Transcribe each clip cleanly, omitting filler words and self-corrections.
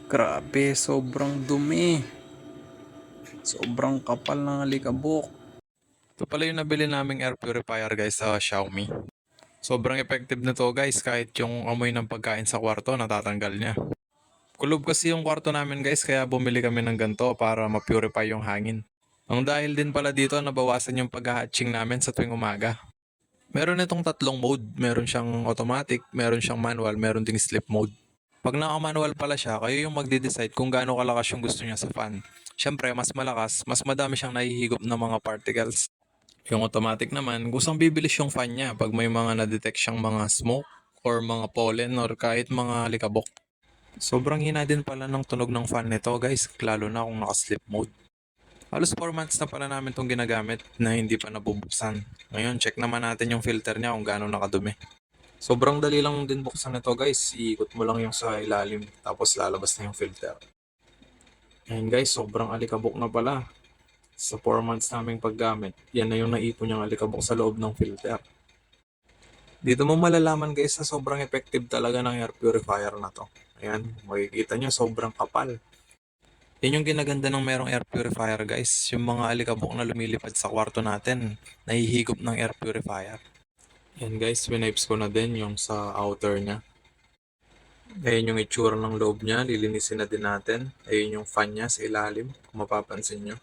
Grabe, sobrang dumi. Sobrang kapal ng alikabok. Ito pala yung nabili naming air purifier guys sa Xiaomi. Sobrang effective nito guys, kahit yung amoy ng pagkain sa kwarto natatanggal niya. Kulob kasi yung kwarto namin guys, kaya bumili kami ng ganito para ma-purify yung hangin. Ang dahil din pala dito, nabawasan yung pag-hatching namin sa tuwing umaga. Meron itong tatlong mode. Meron siyang automatic, meron siyang manual, meron ding sleep mode. Pag naka-manual pala siya, kayo yung magde-decide kung gaano kalakas yung gusto niya sa fan. Siyempre, mas malakas, mas madami siyang nahihigop ng mga particles. Yung automatic naman, gustong bibilis yung fan niya pag may mga na-detect siyang mga smoke or mga pollen or kahit mga likabok. Sobrang hina din pala ng tunog ng fan nito guys, lalo na kung naka-sleep mode. Halos 4 months na pala namin itong ginagamit na hindi pa nabubuksan. Ngayon, check naman natin yung filter niya kung gaano nakadumi. Sobrang dali lang din buksan nito guys. Iikot mo lang yung sa ilalim tapos lalabas na yung filter. Ayan guys, sobrang alikabok na pala. Sa 4 months naming paggamit, yan na yung naipon niyang alikabok sa loob ng filter. Dito mo malalaman guys na sobrang effective talaga ng air purifier na to. Ayan, makikita nyo sobrang kapal. Yan yung ginaganda ng merong air purifier guys. Yung mga alikabok na lumilipad sa kwarto natin, nahihigop ng air purifier. Yan guys, winipes ko na din yung sa outer niya. Ayan yung itsura ng loob niya, lilinisin na din natin. Ayun yung fan niya sa ilalim, kung mapapansin nyo.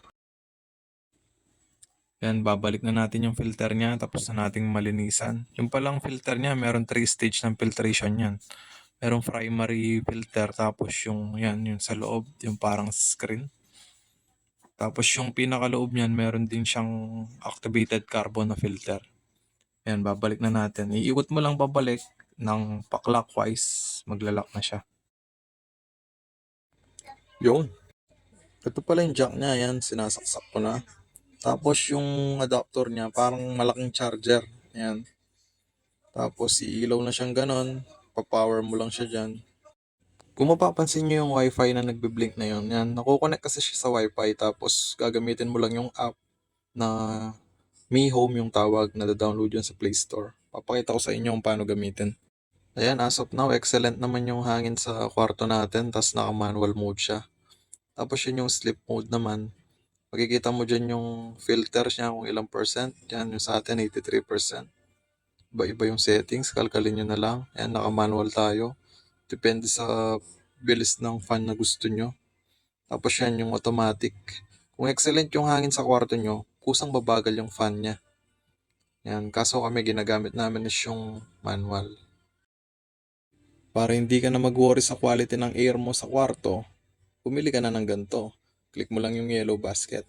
Yan, babalik na natin yung filter niya, tapos na nating malinisan. Yung palang filter niya, meron 3 stage ng filtration yan. Merong primary filter, tapos yung, yan, yung sa loob, yung parang screen. Tapos yung pinakaloob niyan, meron din siyang activated carbon na filter. Yan, babalik na natin. Iikot mo lang babalik ng pa-clockwise, maglalak na siya. Yun. Ito pala yung jack niya, yan, sinasaksak ko na. Tapos yung adapter niya, parang malaking charger. Yan. Tapos iilaw na siyang ganon. Pa-power mo lang siya dyan. Kung mapapansin nyo yung wifi na nagbe-blink na yun, yan, nakukonect kasi siya sa wifi. Tapos gagamitin mo lang yung app na Mi Home yung tawag na download yun sa Play Store. Papakita ko sa inyo kung paano gamitin. Ayan, as of now, excellent naman yung hangin sa kwarto natin. Tapos naka-manual mode siya. Tapos yun yung sleep mode naman. Makikita mo dyan yung filter niya kung ilang percent. Yan, yung sa atin, 83%. Iba-iba yung settings. Kalkalin nyo na lang. Yan, naka-manual tayo. Depende sa bilis ng fan na gusto nyo. Tapos yan, yung automatic. Kung excellent yung hangin sa kwarto nyo, kusang babagal yung fan niya. Yan, kaso kami ginagamit namin is yung manual. Para hindi ka na mag-worry sa quality ng air mo sa kwarto, pumili ka na ng ganito. Click mo lang yung yellow basket.